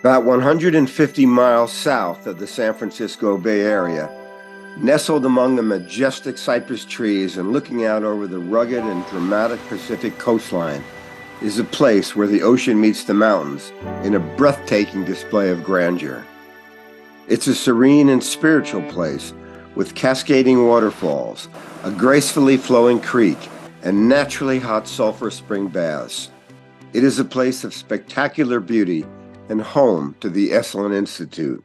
About 150 miles south of the San Francisco Bay Area, nestled among the majestic cypress trees and looking out over the rugged and dramatic Pacific coastline, is a place where the ocean meets the mountains in a breathtaking display of grandeur. It's a serene and spiritual place with cascading waterfalls, a gracefully flowing creek, and naturally hot sulfur spring baths. It is a place of spectacular beauty and home to the Esalen Institute.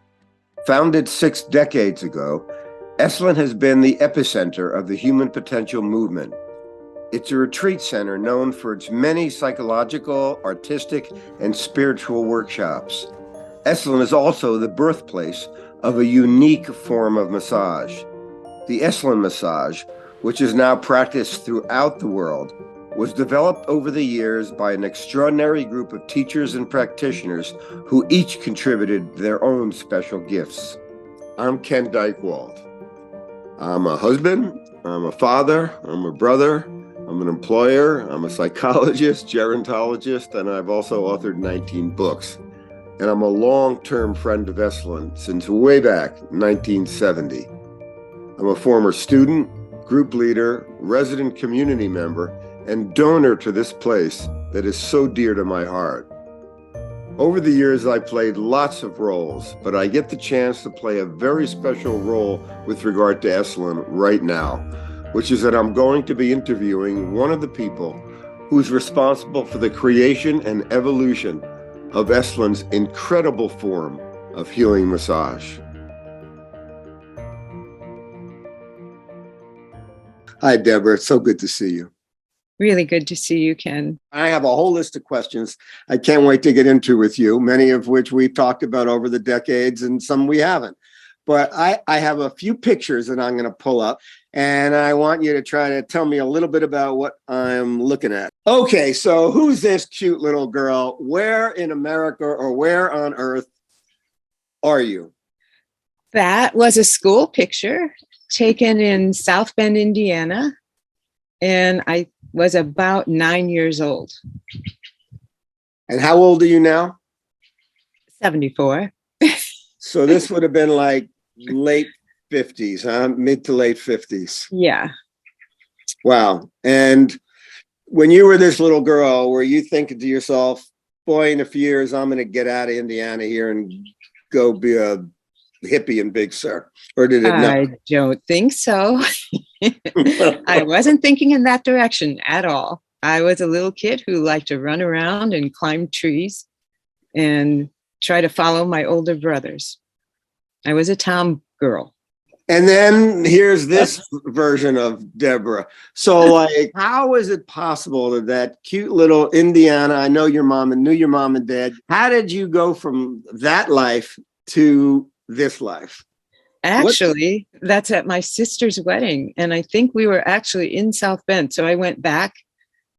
Founded 6 decades ago, Esalen has been the epicenter of the human potential movement. It's a retreat center known for its many psychological, artistic, and spiritual workshops. Esalen is also the birthplace of a unique form of massage. The Esalen Massage, which is now practiced throughout the world, was developed over the years by an extraordinary group of teachers and practitioners who each contributed their own special gifts. I'm Ken Dychtwald. I'm a husband, I'm a father, I'm a brother, I'm an employer, I'm a psychologist, gerontologist, and I've also authored 19 books. And I'm a long-term friend of Esalen since way back 1970. I'm a former student, group leader, resident community member, and donor to this place that is so dear to my heart. Over the years, I played lots of roles, but I get the chance to play a very special role with regard to Esalen right now, which is that I'm going to be interviewing one of the people who's responsible for the creation and evolution of Esalen's incredible form of healing massage. Hi, Deborah. It's so good to see you. Really good to see you, Ken. I have a whole list of questions I can't wait to get into with you, many of which we've talked about over the decades and some we haven't. But I have a few pictures that I'm going to pull up, and I want you to try to tell me a little bit about what I'm looking at. Okay, so who's this cute little girl? Where in America or where on earth are you? That was a school picture taken in South Bend, Indiana, and I was about 9 years old. And how old are you now? 74. So this would have been like late 50s, huh? Mid to late 50s. Yeah. Wow. And when you were this little girl, were you thinking to yourself, boy, in a few years, I'm going to get out of Indiana here and go be a hippie in Big Sur? Or did it not? I don't think so. I wasn't thinking in that direction at all. I was a little kid who liked to run around and climb trees and try to follow my older brothers. I was a tom girl. And then here's this version of Deborah. So like, how is it possible that that cute little Indiana, I know your mom and knew your mom and dad. How did you go from that life to this life? Actually, that's at my sister's wedding. And I think we were actually in South Bend. So I went back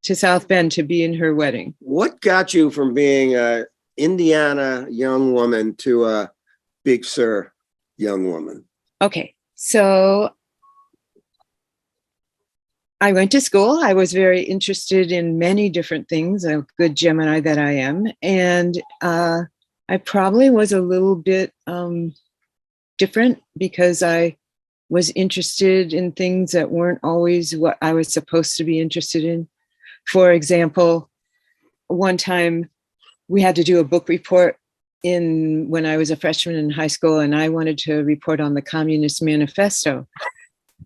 to South Bend to be in her wedding. What got you from being a Indiana young woman to a Big Sur young woman? Okay, so I went to school. I was very interested in many different things, a good Gemini that I am. And I probably was a little bit different because I was interested in things that weren't always what I was supposed to be interested in. For example, one time we had to do a book report when I was a freshman in high school, and I wanted to report on the Communist Manifesto.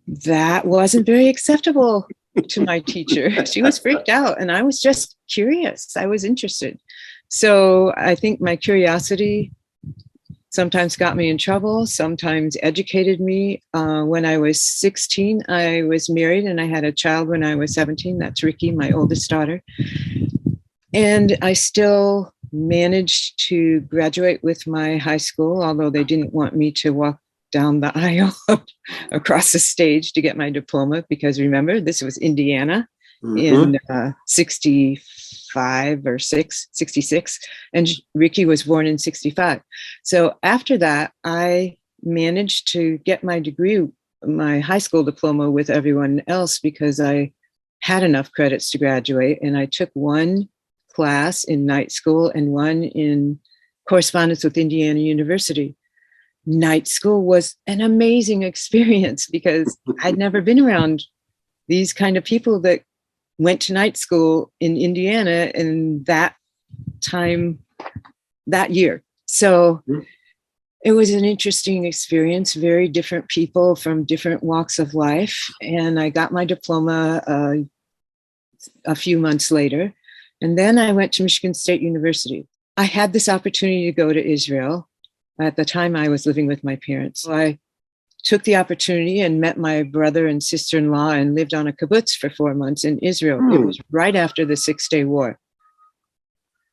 That wasn't very acceptable to my teacher. She was freaked out, and I was just curious. I was interested. So I think my curiosity sometimes got me in trouble, sometimes educated me. When I was 16, I was married and I had a child when I was 17. That's Ricky, my oldest daughter. And I still managed to graduate with my high school, although they didn't want me to walk down the aisle across the stage to get my diploma, because remember, this was Indiana in 65 or 66, and Ricky was born in 65. So after that, I managed to get my degree, my high school diploma, with everyone else because I had enough credits to graduate, and I took one class in night school and one in correspondence with Indiana University. Night school was an amazing experience because I'd never been around these kind of people that went to night school in Indiana in that time, that year. So it was an interesting experience, very different people from different walks of life. And I got my diploma a few months later. And then I went to Michigan State University. I had this opportunity to go to Israel. At the time, I was living with my parents. So I took the opportunity and met my brother and sister-in-law and lived on a kibbutz for 4 months in Israel. It was right after the 6-Day War.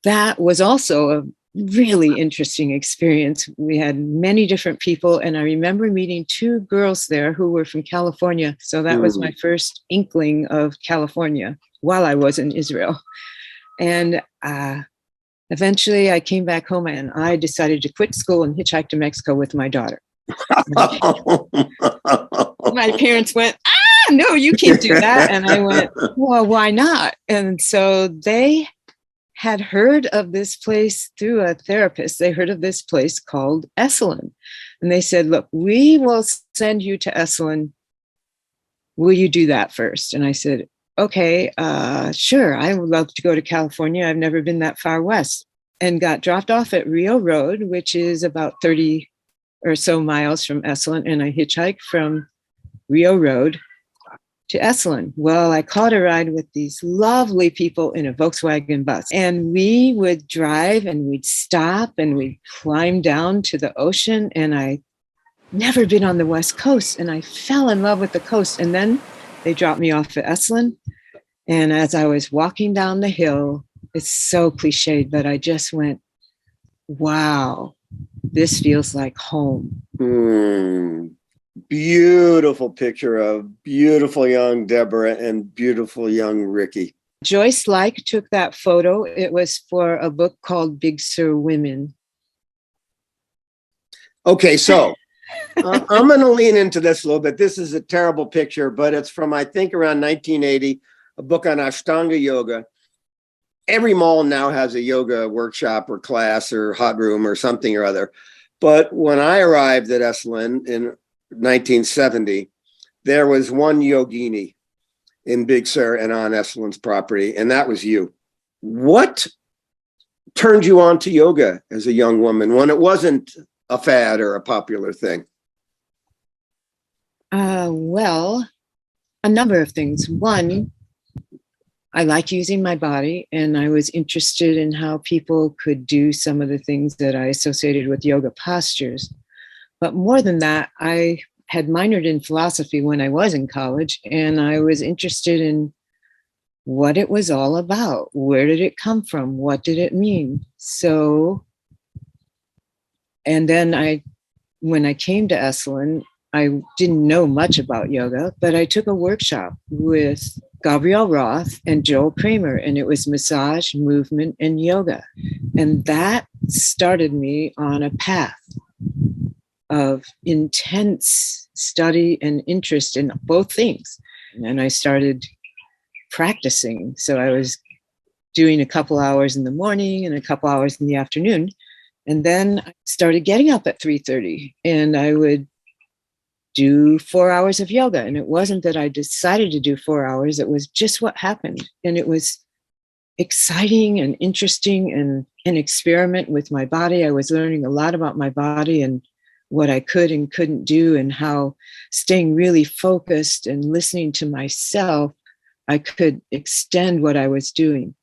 That was also a really interesting experience. We had many different people, and I remember meeting 2 girls there who were from California. So that was my first inkling of California while I was in Israel. And eventually I came back home and I decided to quit school and hitchhike to Mexico with my daughter. My parents went, no, you can't do that. And I went, well, why not? And so they had heard of this place through a therapist. They heard of this place called Esalen. And they said, look, we will send you to Esalen. Will you do that first? And I said, okay, sure. I would love to go to California. I've never been that far west. And got dropped off at Rio Road, which is about 30 or so miles from Esalen. And I hitchhiked from Rio Road to Esalen. Well, I caught a ride with these lovely people in a Volkswagen bus. And we would drive and we'd stop and we'd climb down to the ocean. And I never been on the West Coast. And I fell in love with the coast. And then they dropped me off at Esalen. And as I was walking down the hill, it's so cliched, but I just went, wow, this feels like home. Beautiful picture of beautiful young Deborah and beautiful young Ricky. Joyce Like took that photo. It was for a book called Big Sur Women. Okay, so I'm going to lean into this a little bit. This is a terrible picture, but it's from, I think, around 1980, a book on Ashtanga yoga. Every mall now has a yoga workshop or class or hot room or something or other. But when I arrived at Esalen in 1970, there was one yogini in Big Sur and on Esalen's property, and that was you. What turned you on to yoga as a young woman when it wasn't a fad or a popular thing? Well, a number of things. One, I like using my body, and I was interested in how people could do some of the things that I associated with yoga postures. But more than that, I had minored in philosophy when I was in college, and I was interested in what it was all about. Where did it come from? What did it mean? So, and then when I came to Esalen, I didn't know much about yoga, but I took a workshop with Gabrielle Roth and Joel Kramer, and it was massage, movement, and yoga. And that started me on a path of intense study and interest in both things. And I started practicing. So I was doing a couple hours in the morning and a couple hours in the afternoon. And then I started getting up at 3:30, and I would do 4 hours of yoga. And it wasn't that I decided to do 4 hours. It was just what happened. And it was exciting and interesting and an experiment with my body. I was learning a lot about my body and what I could and couldn't do, and how staying really focused and listening to myself, I could extend what I was doing,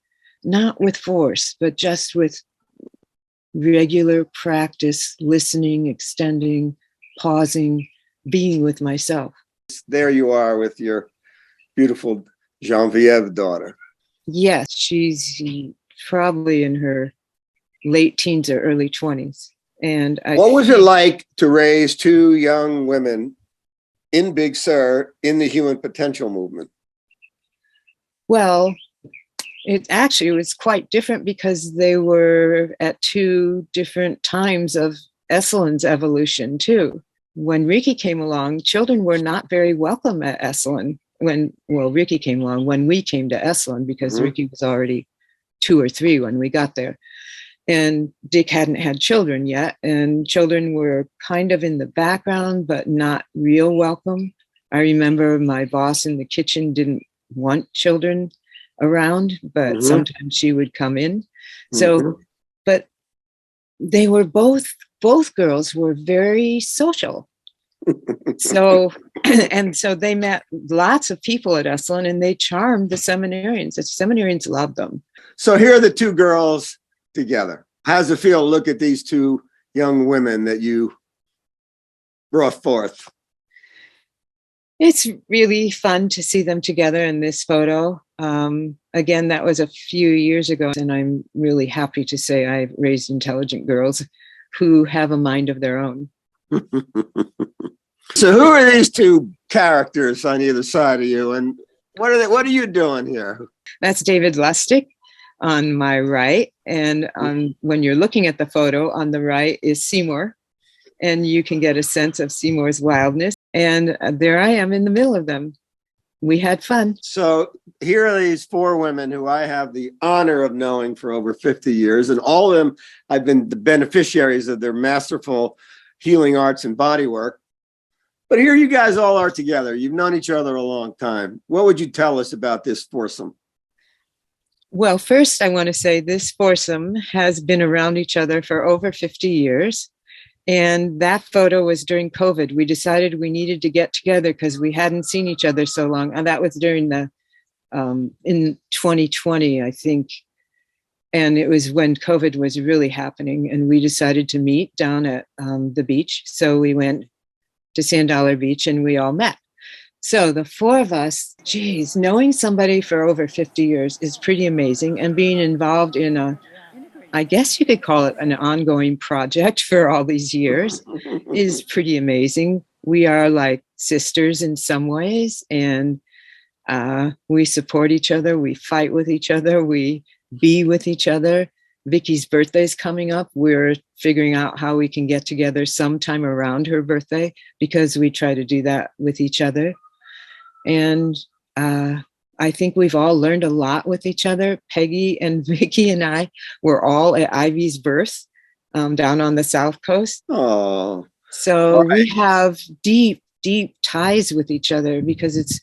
not with force, but just with regular practice, listening, extending, pausing, being with myself. There you are with your beautiful Genevieve daughter. Yes, she's probably in her late teens or early 20s. And what was it like to raise 2 young women in Big Sur in the human potential movement? Well, it actually was quite different because they were at 2 different times of Esalen's evolution too. When Ricky came along, children were not very welcome at Esalen. Ricky came along, when we came to Esalen, because Ricky was already 2 or 3 when we got there. And Dick hadn't had children yet, and children were kind of in the background, but not real welcome. I remember my boss in the kitchen didn't want children around, but sometimes she would come in. So, but they were both girls were very social. So, and so they met lots of people at Esalen, and they charmed the seminarians. The seminarians loved them. So here are the 2 girls together. How's it feel to look at these 2 young women that you brought forth? It's really fun to see them together in this photo. Again, that was a few years ago, and I'm really happy to say I've raised intelligent girls who have a mind of their own. So who are these 2 characters on either side of you, and what are you doing here? That's David Lustig on my right, and when you're looking at the photo on the right is Seymour, and you can get a sense of Seymour's wildness. And there I am in the middle of them. We had fun. So here are these 4 women who I have the honor of knowing for over 50 years, and all of them I've been the beneficiaries of their masterful healing arts and body work. But here you guys all are together. You've known each other a long time. What would you tell us about this foursome? Well, first, I want to say this foursome has been around each other for over 50 years. And that photo was during COVID. We decided we needed to get together because we hadn't seen each other so long. And that was during in 2020, I think. And it was when COVID was really happening. And we decided to meet down at the beach. So we went to Sand Dollar Beach and we all met. So the 4 of us, geez, knowing somebody for over 50 years is pretty amazing. And being involved in I guess you could call it an ongoing project for all these years is pretty amazing. We are like sisters in some ways, and we support each other. We fight with each other. We be with each other. Vicky's birthday is coming up. We're figuring out how we can get together sometime around her birthday because we try to do that with each other. And I think we've all learned a lot with each other. Peggy and Vicky and I were all at Ivy's birth down on the South Coast. Oh, so right. We have deep, deep ties with each other because it's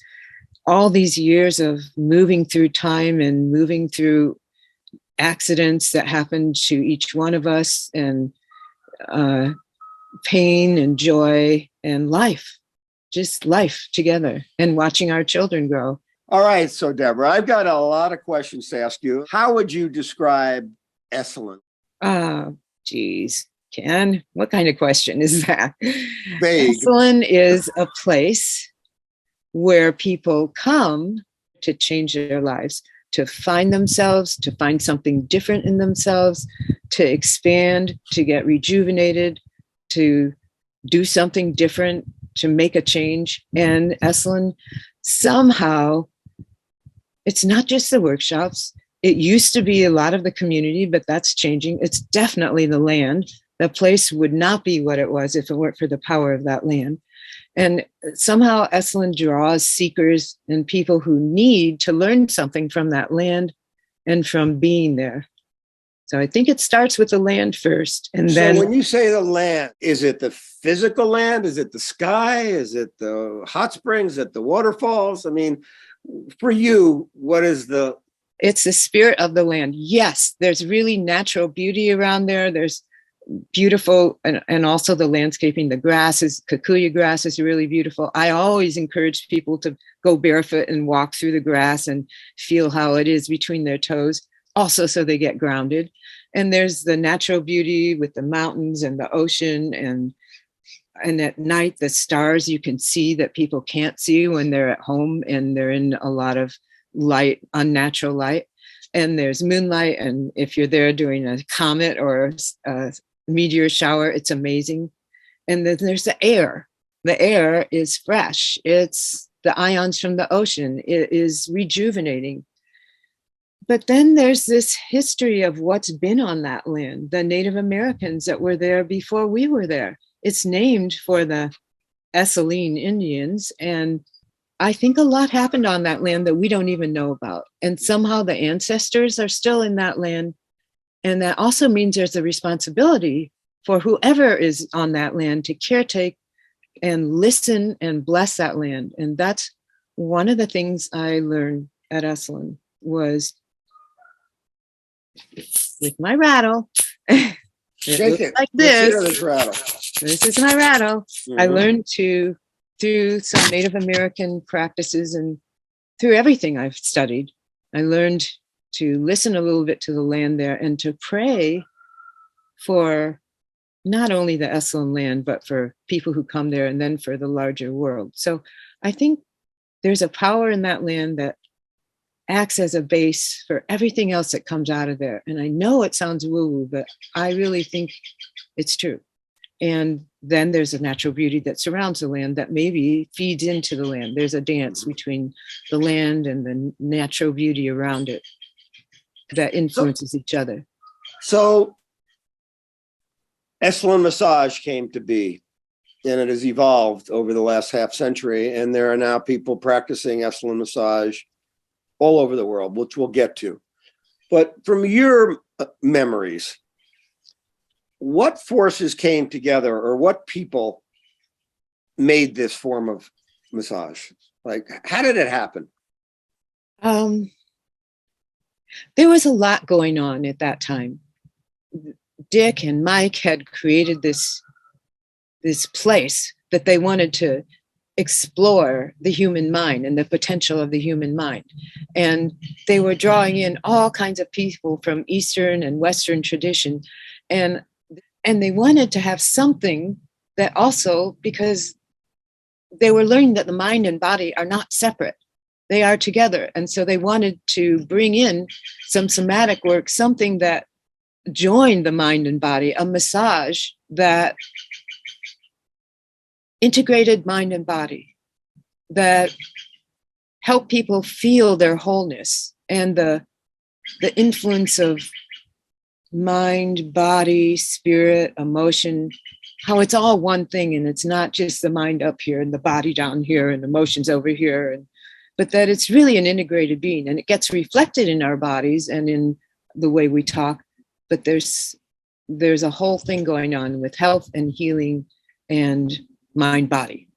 all these years of moving through time and moving through accidents that happened to each one of us, and pain and joy and life, just life together, and watching our children grow. All right. So, Deborah, I've got a lot of questions to ask you. How would you describe Esalen? Geez, Ken, what kind of question is that? Vague. Esalen is a place where people come to change their lives, to find themselves, to find something different in themselves, to expand, to get rejuvenated, to do something different, to make a change. And Esalen, somehow, it's not just the workshops. It used to be a lot of the community, but that's changing. It's definitely the land. The place would not be what it was if it weren't for the power of that land. And somehow Esalen draws seekers and people who need to learn something from that land and from being there. So I think it starts with the land first. And then, so when you say the land, is it the physical land? Is it the sky? Is it the hot springs? Is it the waterfalls? I mean, for you, what is the... It's the spirit of the land. Yes, there's really natural beauty around there. There's beautiful, and also the landscaping, the grasses, kikuyu grass is really beautiful. I always encourage people to go barefoot and walk through the grass and feel how it is between their toes, also so they get grounded. And there's the natural beauty with the mountains and the ocean, and at night, the stars you can see that people can't see when they're at home and they're in a lot of light, unnatural light. And there's moonlight, and if you're there during a comet or a meteor shower, it's amazing. And then there's the air. The air is fresh. It's the ions from the ocean. It is rejuvenating. But then there's this history of what's been on that land, the Native Americans that were there before we were there. It's named for the Esalen Indians. And I think a lot happened on that land that we don't even know about. And somehow the ancestors are still in that land. And that also means there's a responsibility for whoever is on that land to caretake and listen and bless that land. And that's one of the things I learned at Esalen was with my rattle. It Shake looks it. like Let's hear this. this rattle. This is my rattle. I Mhm. learned through some Native American practices and through everything I've studied, I learned to listen a little bit to the land there and to pray for not only the Esalen land, but for people who come there and then for the larger world. So I think there's a power in that land that acts as a base for everything else that comes out of there. And I know it sounds woo-woo, but I really think it's true. And then there's a natural beauty that surrounds the land that maybe feeds into the land. There's a dance between the land and the natural beauty around it that influences each other. So Esalen Massage came to be, and it has evolved over the last half century. And there are now people practicing Esalen Massage all over the world, which we'll get to. But from your memories, what forces came together or what people made this form of massage? Like, how did it happen? There was a lot going on at that time. Dick and Mike had created this place that they wanted to explore the human mind and the potential of the human mind. And they were drawing in all kinds of people from Eastern and Western tradition. And they wanted to have something that also, because they were learning that the mind and body are not separate, they are together. And so they wanted to bring in some somatic work, something that joined the mind and body, a massage that integrated mind and body, that helped people feel their wholeness and the influence of mind, body, spirit, emotion, how it's all one thing, and it's not just the mind up here and the body down here and emotions over here, but that it's really an integrated being, and it gets reflected in our bodies and in the way we talk. But there's a whole thing going on with health and healing and mind body.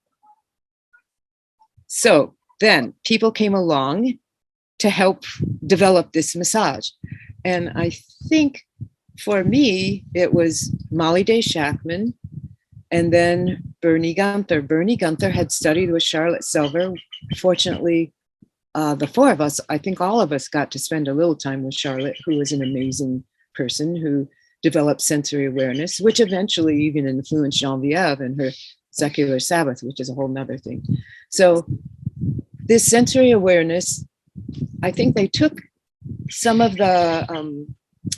So then people came along to help develop this massage. And I think for me, it was Molly Day Shackman and then Bernie Gunther. Bernie Gunther had studied with Charlotte Silver. Fortunately, the four of us, I think all of us got to spend a little time with Charlotte, who was an amazing person who developed sensory awareness, which eventually even influenced Genevieve and her secular Sabbath, which is a whole nother thing. So this sensory awareness, I think they took some of the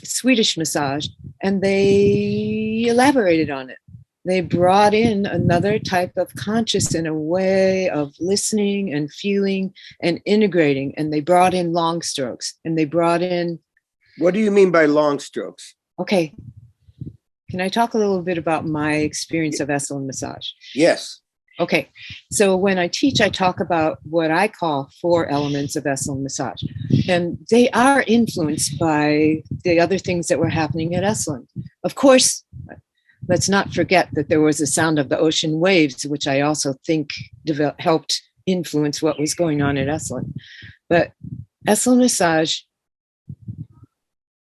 Swedish massage and they elaborated on it. They brought in another type of conscious and a way of listening and feeling and integrating. And they brought in long strokes and they brought in. What do you mean by long strokes? Okay. Can I talk a little bit about my experience of Esalen massage? Yes. Okay. So when I teach, I talk about what I call 4 elements of Esalen massage. And they are influenced by the other things that were happening at Esalen. Of course, let's not forget that there was the sound of the ocean waves, which I also think helped influence what was going on at Esalen. But Esalen massage,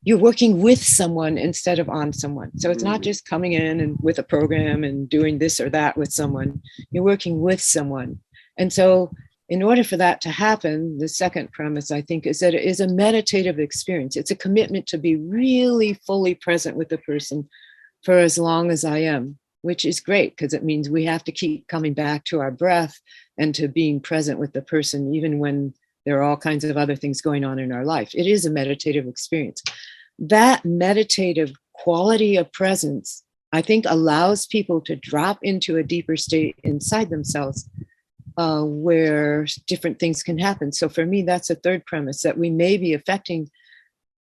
you're working with someone instead of on someone. So it's not just coming in and with a program and doing this or that with someone. You're working with someone. And so in order for that to happen, the second premise, I think, is that it is a meditative experience. It's a commitment to be really fully present with the person for as long as I am, which is great because it means we have to keep coming back to our breath and to being present with the person, even when there are all kinds of other things going on in our life. It is a meditative experience. That meditative quality of presence, I think, allows people to drop into a deeper state inside themselves where different things can happen. So for me, that's a third premise, that we may be affecting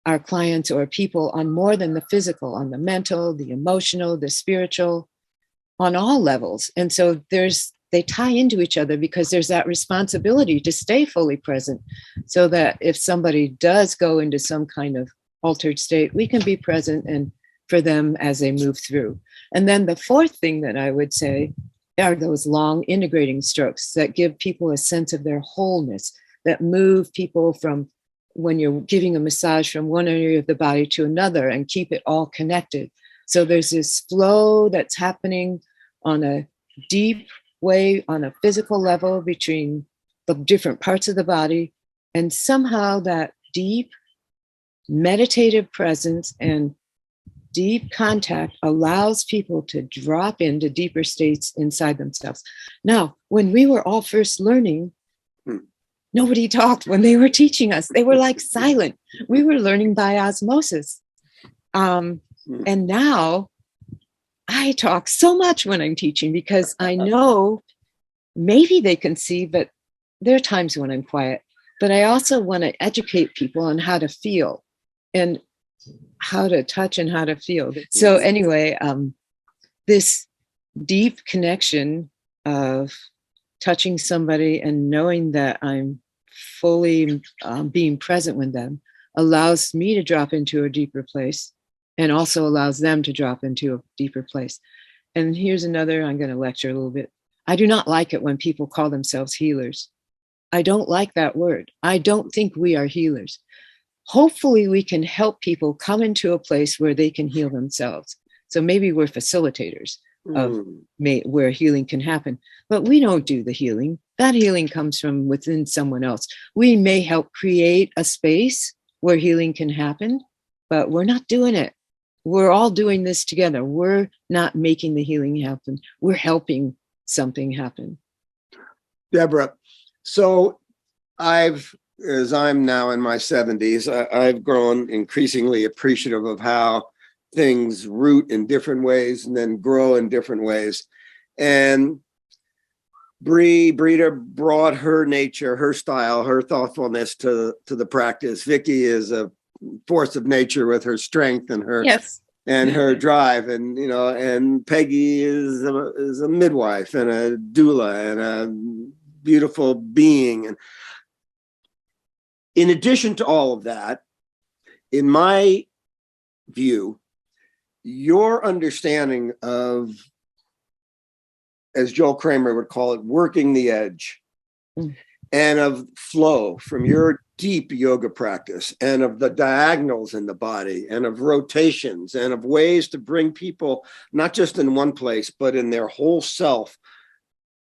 our clients or people on more than the physical, on the mental, the emotional, the spiritual, on all levels. And so there's they tie into each other, because there's that responsibility to stay fully present, so that if somebody does go into some kind of altered state, we can be present and for them as they move through. And then the fourth thing that I would say are those long integrating strokes that give people a sense of their wholeness, that move people from, when you're giving a massage, from one area of the body to another and keep it all connected. So there's this flow that's happening on a deep way, on a physical level, between the different parts of the body. And somehow that deep meditative presence and deep contact allows people to drop into deeper states inside themselves. Now, when we were all first learning, nobody talked when they were teaching us. They were like silent. We were learning by osmosis. And now I talk so much when I'm teaching, because I know maybe they can see, but there are times when I'm quiet. But I also want to educate people on how to feel and how to touch and how to feel. So anyway, this deep connection of touching somebody and knowing that I'm fully being present with them allows me to drop into a deeper place, and also allows them to drop into a deeper place. And here's another, I'm going to lecture a little bit. I do not like it when people call themselves healers. I don't like that word. I don't think we are healers. Hopefully we can help people come into a place where they can heal themselves. So maybe we're facilitators of where healing can happen, but we don't do the healing. That healing comes from within someone else. We may help create a space where healing can happen, but we're not doing it. We're all doing this together. We're not making the healing happen. We're helping something happen. Deborah, so as I'm now in my 70s, I've grown increasingly appreciative of how things root in different ways and then grow in different ways. And Brita brought her nature, her style, her thoughtfulness to the practice. Vicky is a force of nature with her strength and her and her drive, and and Peggy is a midwife and a doula and a beautiful being. And in addition to all of that, in my view, your understanding of, as Joel Kramer would call it, working the edge, and of flow from your deep yoga practice, and of the diagonals in the body, and of rotations, and of ways to bring people, not just in one place, but in their whole self,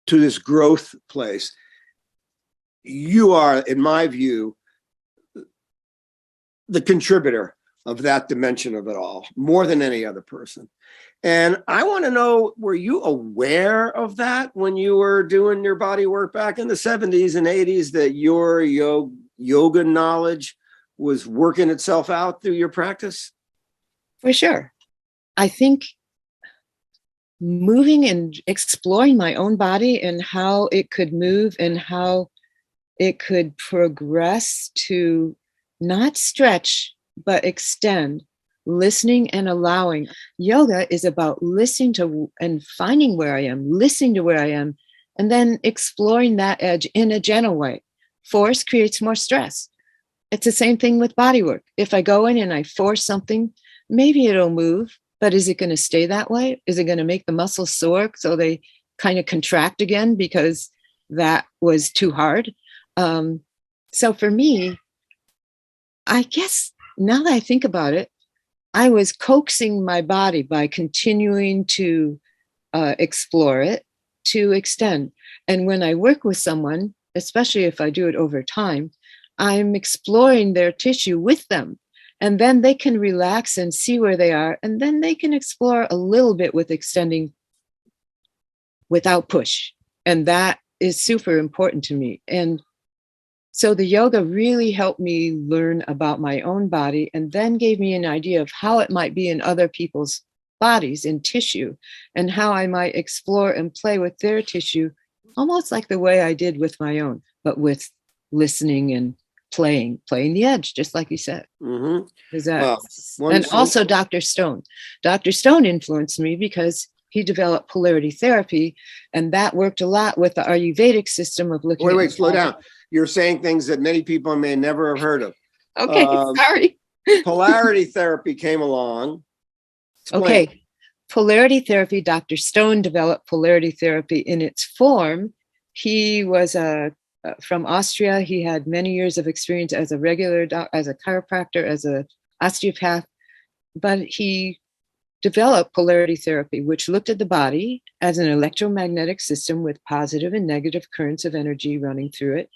to this growth place. You are, in my view, the contributor of that dimension of it all, more than any other person. And I want to know, were you aware of that when you were doing your body work back in the 70s and 80s, that your yoga knowledge was working itself out through your practice? For sure. I think moving and exploring my own body and how it could move and how it could progress to not stretch, but extend, listening and allowing. Yoga is about listening to and finding where I am, listening to where I am, and then exploring that edge in a gentle way. Force creates more stress. It's the same thing with body work. If I go in and I force something, maybe it'll move, but is it going to stay that way? Is it going to make the muscles sore so they kind of contract again because that was too hard? So for me, I guess now that I think about it, I was coaxing my body by continuing to explore it, to extend. And when I work with someone, especially if I do it over time, I'm exploring their tissue with them. And then they can relax and see where they are. And then they can explore a little bit with extending without push. And that is super important to me. And so the yoga really helped me learn about my own body, and then gave me an idea of how it might be in other people's bodies, in tissue, and how I might explore and play with their tissue, almost like the way I did with my own, but with listening and playing the edge, just like you said. Mm-hmm. And also Dr. Stone. Dr. Stone influenced me because he developed polarity therapy, and that worked a lot with the Ayurvedic system of looking at. Wait, slow down. You're saying things that many people may never have heard of. Okay, sorry. Polarity therapy came along. Explain. Okay. Polarity therapy, Dr. Stone developed polarity therapy in its form. He was from Austria. He had many years of experience as a regular as a chiropractor, as an osteopath, but he developed polarity therapy, which looked at the body as an electromagnetic system with positive and negative currents of energy running through it.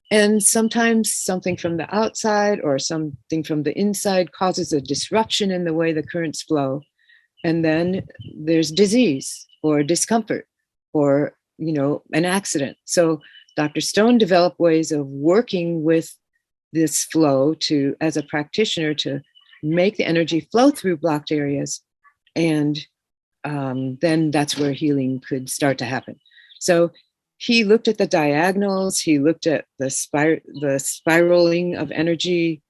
And sometimes something from the outside or something from the inside causes a disruption in the way the currents flow. And then there's disease or discomfort or, an accident. So Dr. Stone developed ways of working with this flow as a practitioner, to make the energy flow through blocked areas. And then that's where healing could start to happen. So he looked at the diagonals, he looked at the spiraling of energy,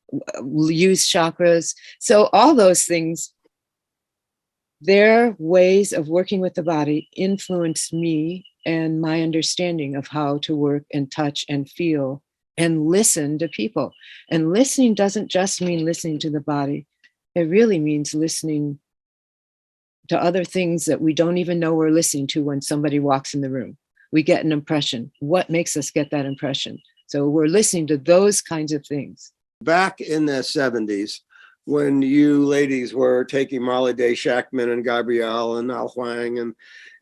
used chakras. So all those things, their ways of working with the body influenced me and my understanding of how to work and touch and feel and listen to people. And listening doesn't just mean listening to the body. It really means listening to other things that we don't even know we're listening to when somebody walks in the room. We get an impression. What makes us get that impression? So we're listening to those kinds of things. Back in the 70s, when you ladies were taking Molly Day Shackman and Gabrielle and Al Huang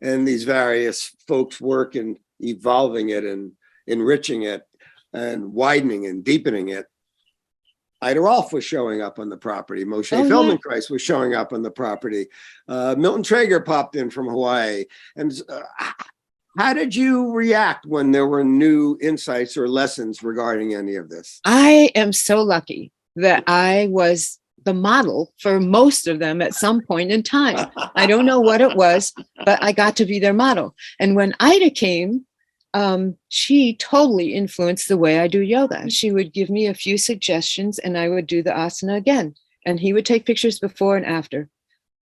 and these various folks' work and evolving it and enriching it and widening and deepening it, Ida Rolf was showing up on the property. Moshe Feldenkrais was showing up on the property. Milton Traeger popped in from Hawaii. And how did you react when there were new insights or lessons regarding any of this? I am so lucky that I was the model for most of them at some point in time. I don't know what it was, but I got to be their model. And when Ida came, she totally influenced the way I do yoga. She would give me a few suggestions and I would do the asana again. And he would take pictures before and after.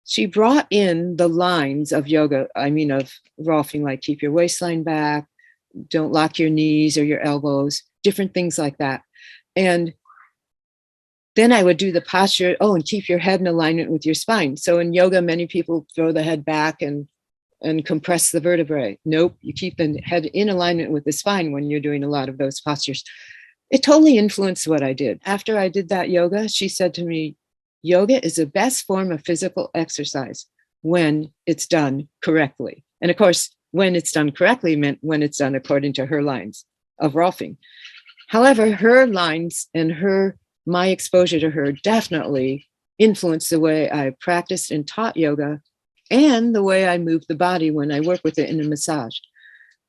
She brought in the lines of yoga, of Rolfing, like keep your waistline back, don't lock your knees or your elbows, different things like that. And then I would do the posture, and keep your head in alignment with your spine. So in yoga, many people throw the head back and compress the vertebrae. Nope, you keep the head in alignment with the spine when you're doing a lot of those postures. It totally influenced what I did. After I did that yoga, she said to me, yoga is the best form of physical exercise when it's done correctly. And of course, when it's done correctly meant when it's done according to her lines of Rolfing. However, her lines and my exposure to her definitely influenced the way I practiced and taught yoga and the way I move the body when I work with it in a massage.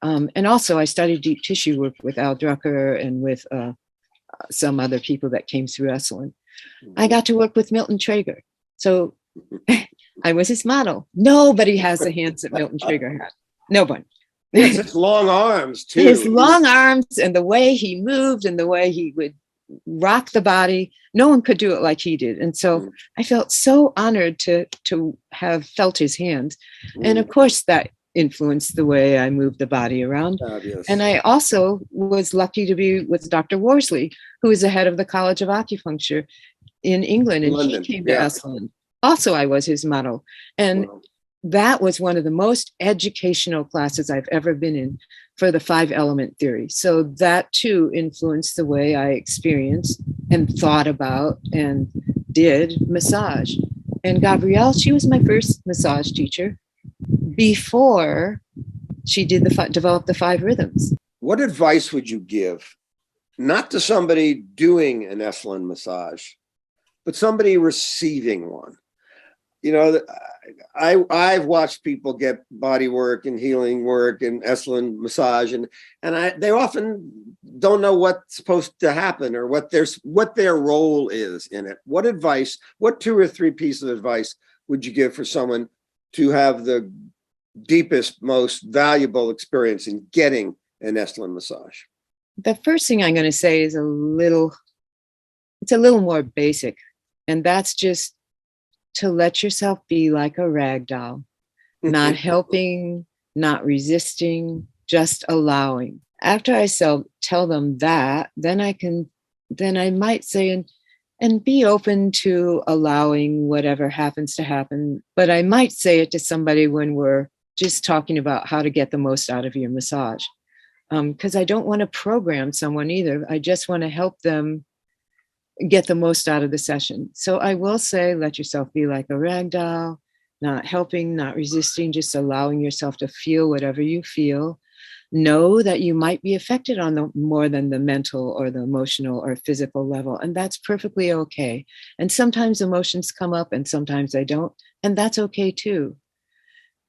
And also I studied deep tissue work with Al Drucker and with some other people that came through Esalen. I got to work with Milton Traeger. So I was his model. Nobody has the hands that Milton Traeger had. No one. Yes, his long arms too. His long arms and the way he moved and the way he would rock the body. No one could do it like he did. And so I felt so honored to have felt his hands. And of course that influenced the way I moved the body around. Fabulous. And I also was lucky to be with Dr. Worsley, who is the head of the College of Acupuncture in England. And London. He came to Esalen. Also, I was his model. And that was one of the most educational classes I've ever been in for the 5-element theory. So that too influenced the way I experienced and thought about and did massage. And Gabrielle, she was my first massage teacher before she did developed the 5 rhythms. What advice would you give, not to somebody doing an Esalen massage, but somebody receiving one? I've watched people get body work and healing work and Esalen massage, and they often don't know what's supposed to happen or what their role is in it. What 2 or 3 pieces of advice would you give for someone to have the deepest, most valuable experience in getting an Esalen massage? The first thing I'm going to say is it's a little more basic, and that's just to let yourself be like a rag doll. not helping, not resisting, just allowing. After I tell them that, then I might say, and be open to allowing whatever happens to happen. But I might say it to somebody when we're just talking about how to get the most out of your massage. Because I don't want to program someone either. I just want to help them get the most out of the session. So I will say, let yourself be like a rag doll, not helping, not resisting, just allowing yourself to feel whatever you feel. Know that you might be affected on the more than the mental or the emotional or physical level, and that's perfectly okay. And sometimes emotions come up and sometimes they don't, and that's okay too.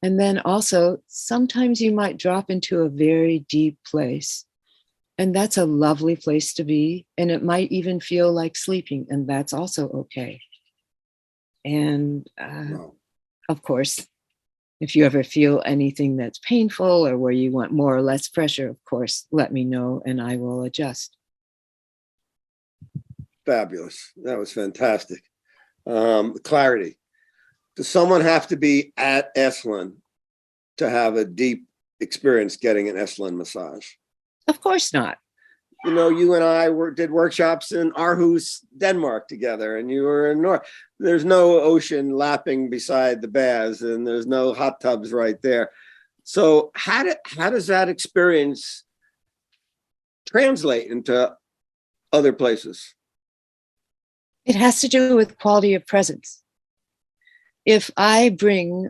And then also, sometimes you might drop into a very deep place, and that's a lovely place to be. And it might even feel like sleeping, and that's also okay. And Wow. of course, if you ever feel anything that's painful or where you want more or less pressure, of course, let me know and I will adjust. Fabulous. That was fantastic. Clarity. Does someone have to be at Esalen to have a deep experience getting an Esalen massage? Of course not. You know, you and I did workshops in Aarhus, Denmark together, and you were in North. There's no ocean lapping beside the baths, and there's no hot tubs right there. So how does that experience translate into other places? It has to do with quality of presence. If I bring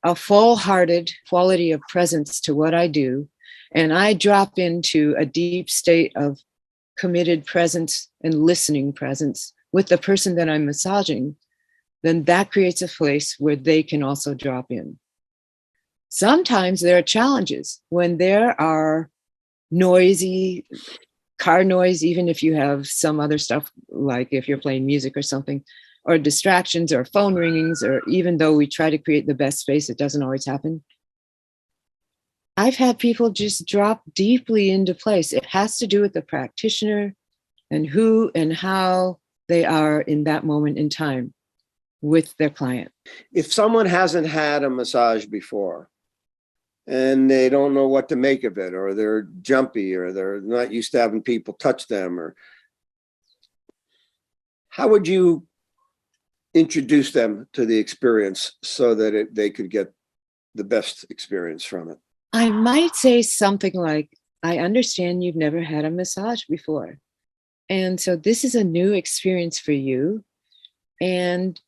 a full-hearted quality of presence to what I do, and I drop into a deep state of committed presence and listening presence with the person that I'm massaging, then that creates a place where they can also drop in. Sometimes there are challenges when there are noisy car noise, even if you have some other stuff, like if you're playing music or something, or distractions or phone ringings, or even though we try to create the best space, it doesn't always happen. I've had people just drop deeply into place. It has to do with the practitioner and who and how they are in that moment in time with their client. If someone hasn't had a massage before and they don't know what to make of it, or they're jumpy, or they're not used to having people touch them, or how would you introduce them to the experience so that they could get the best experience from it? I might say something like, I understand you've never had a massage before. And so this is a new experience for you. And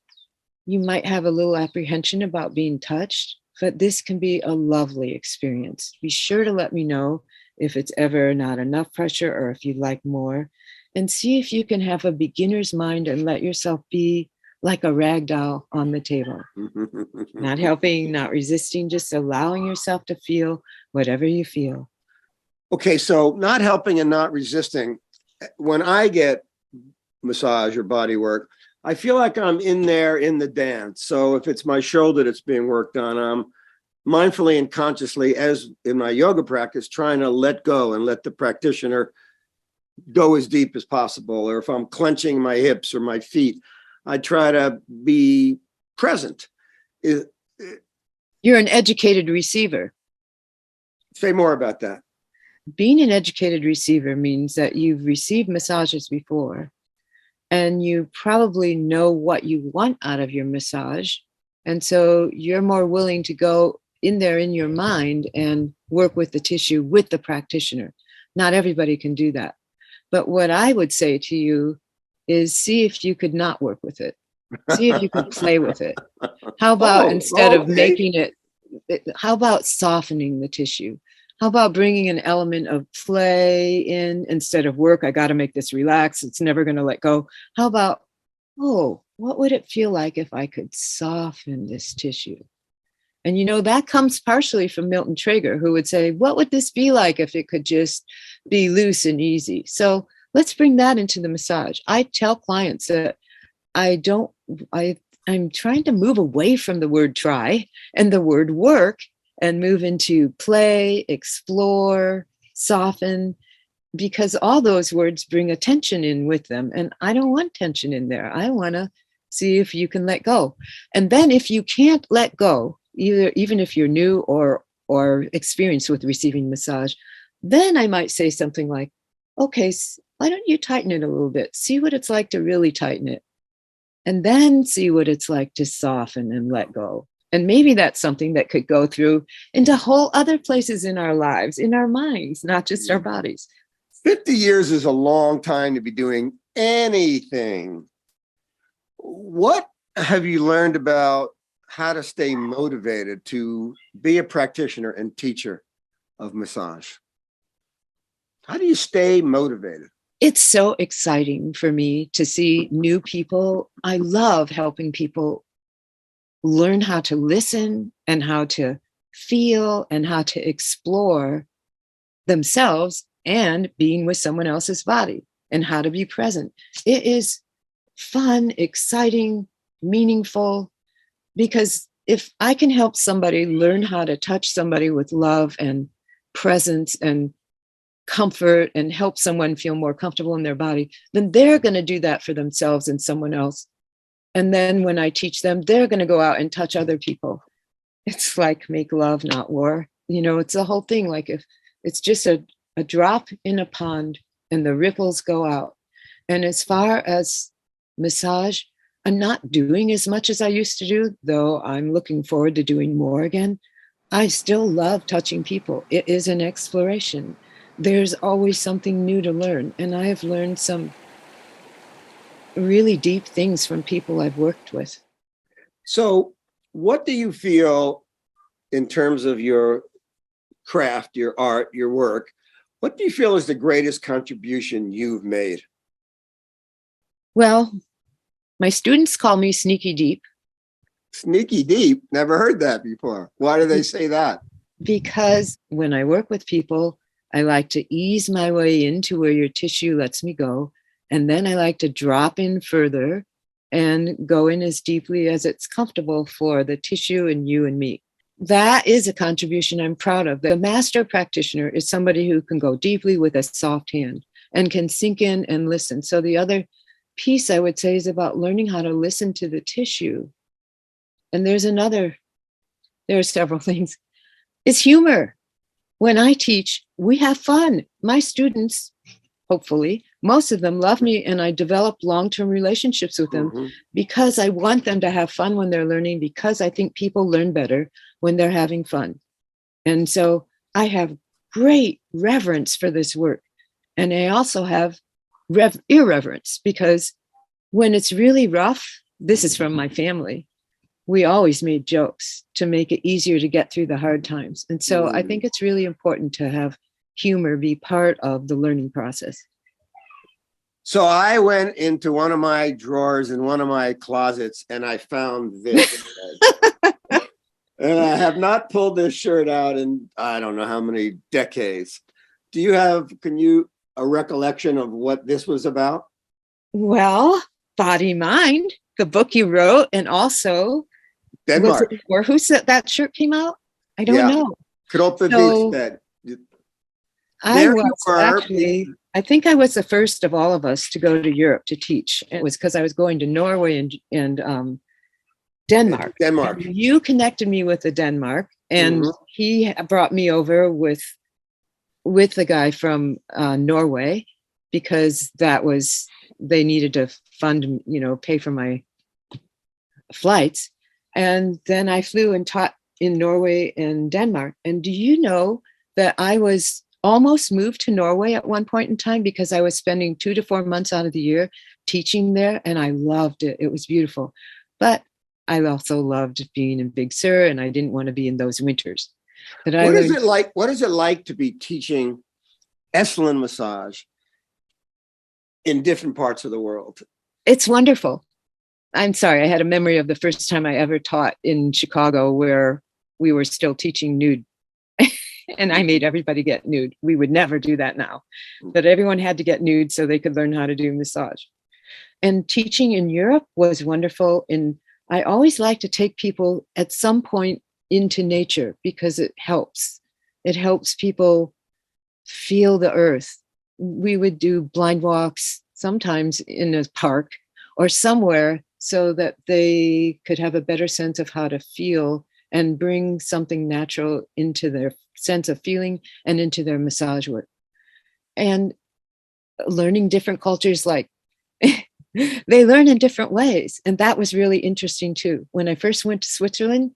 you might have a little apprehension about being touched, but this can be a lovely experience. Be sure to let me know if it's ever not enough pressure or if you'd like more. And see if you can have a beginner's mind and let yourself be like a rag doll on the table. Not helping, not resisting, just allowing yourself to feel whatever you feel. Okay, so not helping and not resisting. When I get massage or body work, I feel like I'm in there in the dance. So if it's my shoulder that's being worked on, I'm mindfully and consciously, as in my yoga practice, trying to let go and let the practitioner go as deep as possible. Or if I'm clenching my hips or my feet, I try to be present. You're an educated receiver. Say more about that. Being an educated receiver means that you've received massages before and you probably know what you want out of your massage. And so you're more willing to go in there in your mind and work with the tissue with the practitioner. Not everybody can do that. But what I would say to you is see if you could not work with it. See if you could play with it. How about instead of making it, how about softening the tissue? How about bringing an element of play in instead of work? I got to make this relax. It's never going to let go. How about, oh, what would it feel like if I could soften this tissue? And you know, that comes partially from Milton Traeger, who would say, what would this be like if it could just be loose and easy? So let's bring that into the massage. I tell clients that I'm trying to move away from the word try and the word work and move into play, explore, soften, because all those words bring a tension in with them. And I don't want tension in there. I want to see if you can let go. And then if you can't let go, even if you're new or experienced with receiving massage, then I might say something like, okay, why don't you tighten it a little bit? See what it's like to really tighten it. And then see what it's like to soften and let go. And maybe that's something that could go through into whole other places in our lives, in our minds, not just our bodies. 50 years is a long time to be doing anything. What have you learned about how to stay motivated to be a practitioner and teacher of massage? How do you stay motivated? It's so exciting for me to see new people. I love helping people learn how to listen and how to feel and how to explore themselves and being with someone else's body and how to be present. It is fun, exciting, meaningful, because if I can help somebody learn how to touch somebody with love and presence and comfort and help someone feel more comfortable in their body, then they're going to do that for themselves and someone else. And then when I teach them, they're going to go out and touch other people. It's like make love, not war. It's the whole thing. Like if it's just a drop in a pond and the ripples go out. And as far as massage, I'm not doing as much as I used to do, though I'm looking forward to doing more again. I still love touching people. It is an exploration. There's always something new to learn. And I have learned some really deep things from people I've worked with. So what do you feel in terms of your craft, your art, your work? What do you feel is the greatest contribution you've made? Well, my students call me Sneaky Deep. Sneaky Deep? Never heard that before. Why do they say that? Because when I work with people, I like to ease my way into where your tissue lets me go. And then I like to drop in further and go in as deeply as it's comfortable for the tissue and you and me. That is a contribution I'm proud of. The master practitioner is somebody who can go deeply with a soft hand and can sink in and listen. So the other piece I would say is about learning how to listen to the tissue. And there are several things. It's humor. When I teach, we have fun. My students, hopefully, most of them love me, and I develop long-term relationships with them because I want them to have fun when they're learning, because I think people learn better when they're having fun. And so I have great reverence for this work. And I also have irreverence, because when it's really rough, this is from my family, we always made jokes to make it easier to get through the hard times. And so I think it's really important to have humor be part of the learning process. So I went into one of my drawers in one of my closets and I found this. And I have not pulled this shirt out in I don't know how many decades. Do you have a recollection of what this was about? Well, Body Mind, the book you wrote, and also Denmark. Or who said that shirt came out? I don't know. I think I was the first of all of us to go to Europe to teach. It was because I was going to Norway and Denmark. And you connected me with the Denmark, and he brought me over with the guy from Norway, because they needed to fund, pay for my flights. And then I flew and taught in Norway and Denmark. And do you know that I was almost moved to Norway at one point in time, because I was spending 2 to 4 months out of the year teaching there, and I loved it. It was beautiful. But I also loved being in Big Sur, and I didn't want to be in those winters. What is it like to be teaching Esalen Massage in different parts of the world? It's wonderful. I'm sorry, I had a memory of the first time I ever taught in Chicago, where we were still teaching nude. And I made everybody get nude. We would never do that now. But everyone had to get nude so they could learn how to do massage. And teaching in Europe was wonderful. And I always like to take people at some point into nature, because it helps. It helps people feel the earth. We would do blind walks, sometimes in a park or somewhere, so that they could have a better sense of how to feel and bring something natural into their sense of feeling and into their massage work. And learning different cultures, like they learn in different ways. And that was really interesting too. When I first went to Switzerland,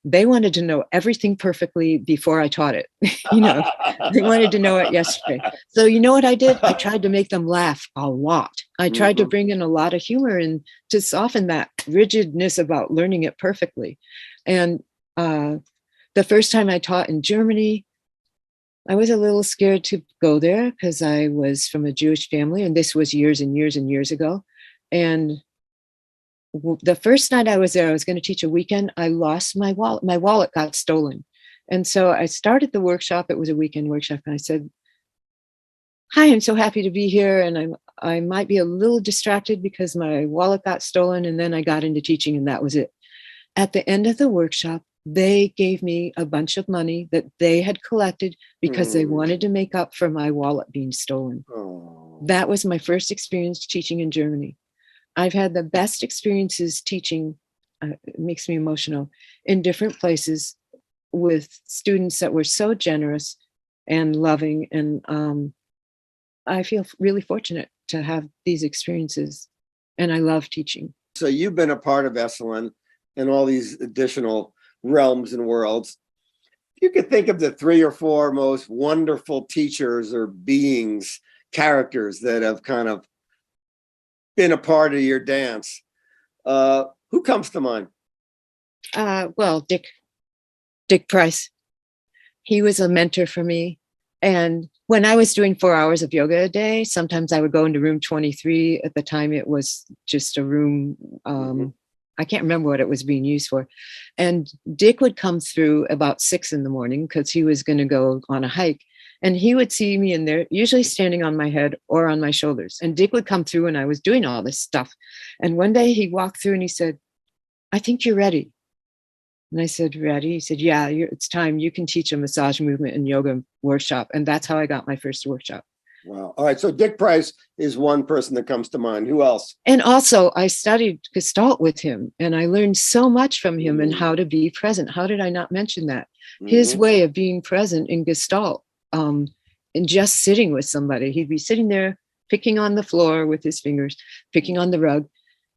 they wanted to know everything perfectly before I taught it. They wanted to know it yesterday. So you know what I did? I tried to make them laugh a lot. I tried to bring in a lot of humor and to soften that rigidness about learning it perfectly. And the first time I taught in Germany, I was a little scared to go there because I was from a Jewish family, and this was years and years and years ago. And the first night I was there, I was going to teach a weekend. I lost my wallet. My wallet got stolen. And so I started the workshop. It was a weekend workshop. And I said, hi, I'm so happy to be here. And I might be a little distracted because my wallet got stolen. And then I got into teaching, and that was it. At the end of the workshop, they gave me a bunch of money that they had collected because they wanted to make up for my wallet being stolen. That was my first experience teaching in Germany. I've had the best experiences teaching, it makes me emotional, in different places with students that were so generous and loving. And I feel really fortunate to have these experiences, and I love teaching. So you've been a part of Esalen and all these additional realms and worlds. You could think of the 3 or 4 most wonderful teachers or beings, characters that have kind of been a part of your dance. Who comes to mind? Well, Dick Price. He was a mentor for me. And when I was doing 4 hours of yoga a day, sometimes I would go into room 23. At the time, it was just a room. I can't remember what it was being used for. And Dick would come through about 6 in the morning because he was going to go on a hike. And he would see me in there, usually standing on my head or on my shoulders. And Dick would come through and I was doing all this stuff. And one day he walked through and he said, I think you're ready. And I said, ready? He said, yeah, it's time. You can teach a massage movement and yoga workshop. And that's how I got my first workshop. Wow. All right. So Dick Price is one person that comes to mind. Who else? And also I studied Gestalt with him, and I learned so much from him and how to be present. How did I not mention that? His way of being present in Gestalt, and just sitting with somebody. He'd be sitting there picking on the floor with his fingers, picking on the rug.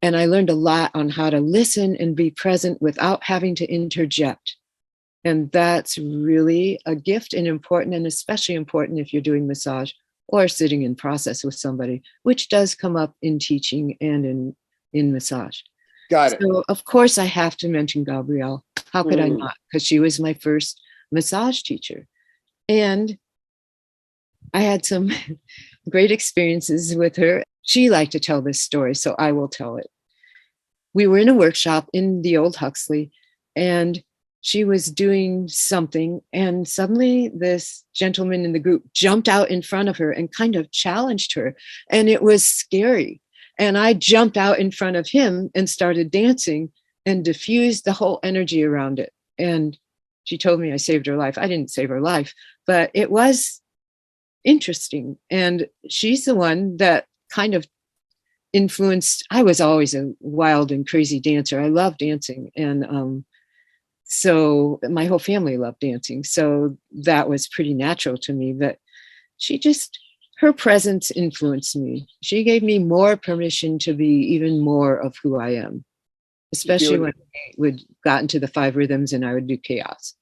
And I learned a lot on how to listen and be present without having to interject. And that's really a gift and important, and especially important if you're doing massage or sitting in process with somebody, which does come up in teaching and in massage. Got it. So of course I have to mention Gabrielle. How could I not? Because she was my first massage teacher. And I had some great experiences with her. She liked to tell this story, so I will tell it. We were in a workshop in the old Huxley, and she was doing something, and suddenly this gentleman in the group jumped out in front of her and kind of challenged her, and it was scary. And I jumped out in front of him and started dancing and diffused the whole energy around it. And she told me I saved her life. I didn't save her life, but it was interesting. And she's the one that kind of influenced. I was always a wild and crazy dancer. I love dancing. And so my whole family loved dancing. So that was pretty natural to me. But her presence influenced me. She gave me more permission to be even more of who I am, especially when we got into the 5 rhythms and I would do chaos.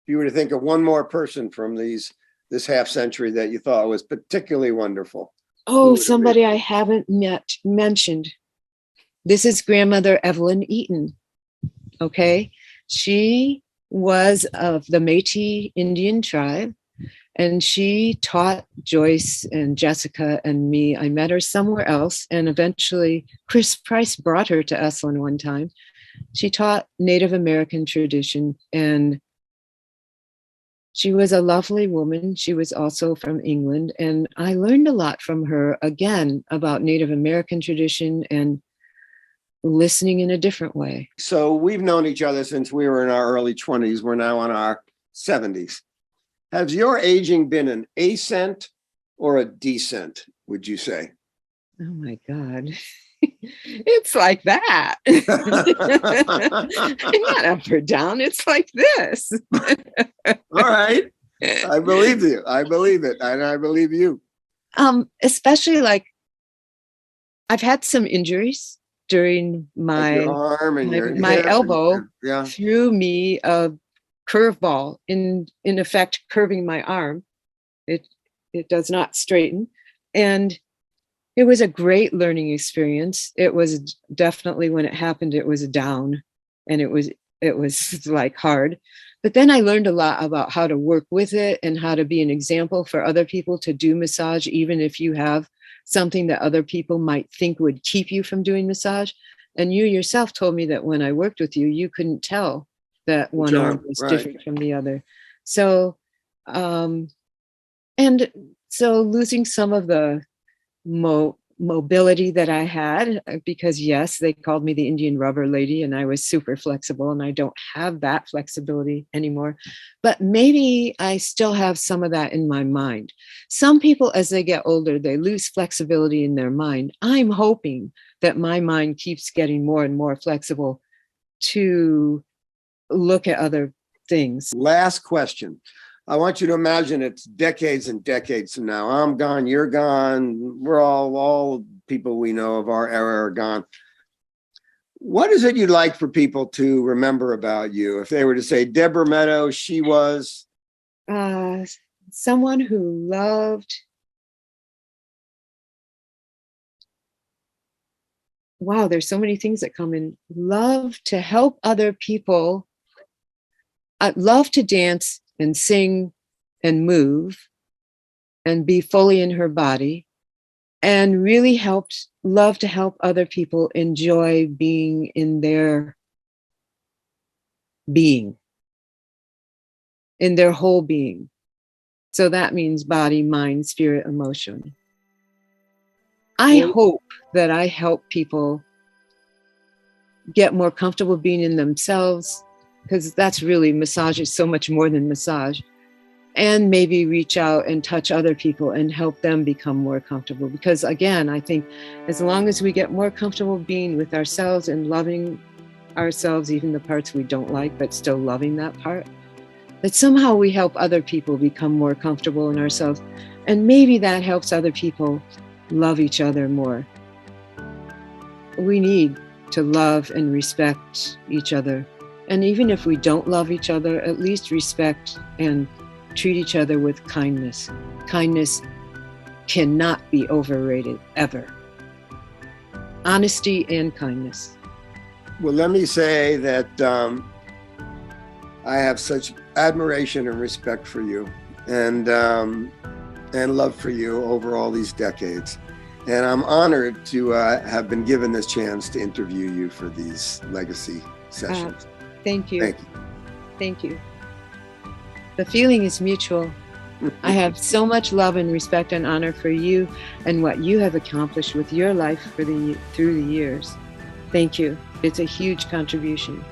If you were to think of one more person from this half century that you thought was particularly wonderful. Oh, somebody I haven't mentioned. This is grandmother Evelyn Eaton. Okay. She was of the Métis Indian tribe, and she taught Joyce and Jessica and me. I met her somewhere else, and eventually Chris Price brought her to Esalen one time. She taught Native American tradition, and she was a lovely woman. She was also from England, and I learned a lot from her, again, about Native American tradition and listening in a different way. So we've known each other since we were in our early 20s. We're now in our 70s. Has your aging been an ascent or a descent, would you say? Oh my God. It's like that. Not up or down. It's like this. All right. I believe you. I believe it. And I believe you. Especially like I've had some injuries during Like your arm and your my hip elbow yeah. threw me a curveball, in effect curving my arm. It does not straighten. And it was a great learning experience. It was definitely, when it happened, it was down, and it was like hard. But then I learned a lot about how to work with it and how to be an example for other people to do massage, even if you have something that other people might think would keep you from doing massage. And you yourself told me that when I worked with you, you couldn't tell that one arm was different from the other. So, and so losing some of the mobility that I had, because yes, they called me the Indian rubber lady, and I was super flexible, and I don't have that flexibility anymore. But maybe I still have some of that in my mind. Some people, as they get older, they lose flexibility in their mind. I'm hoping that my mind keeps getting more and more flexible to look at other things. Last question. I want you to imagine it's decades and decades from now. I'm gone, you're gone. We're all people we know of our era are gone. What is it you'd like for people to remember about you? If they were to say, Deborah Medow, she was? Someone who loved, wow, there's so many things that come in. Love to help other people. Love to dance and sing and move and be fully in her body, and really love to help other people enjoy being in their being, in their whole being. So that means body, mind, spirit, emotion. I hope that I help people get more comfortable being in themselves, because that's really, massage is so much more than massage. And maybe reach out and touch other people and help them become more comfortable. Because again, I think as long as we get more comfortable being with ourselves and loving ourselves, even the parts we don't like, but still loving that part, that somehow we help other people become more comfortable in ourselves. And maybe that helps other people love each other more. We need to love and respect each other. And even if we don't love each other, at least respect and treat each other with kindness. Kindness cannot be overrated, ever. Honesty and kindness. Well, let me say that I have such admiration and respect for you, and love for you over all these decades. And I'm honored to have been given this chance to interview you for these legacy sessions. Thank you. Thank you. Thank you. The feeling is mutual. I have so much love and respect and honor for you and what you have accomplished with your life through the years. Thank you. It's a huge contribution.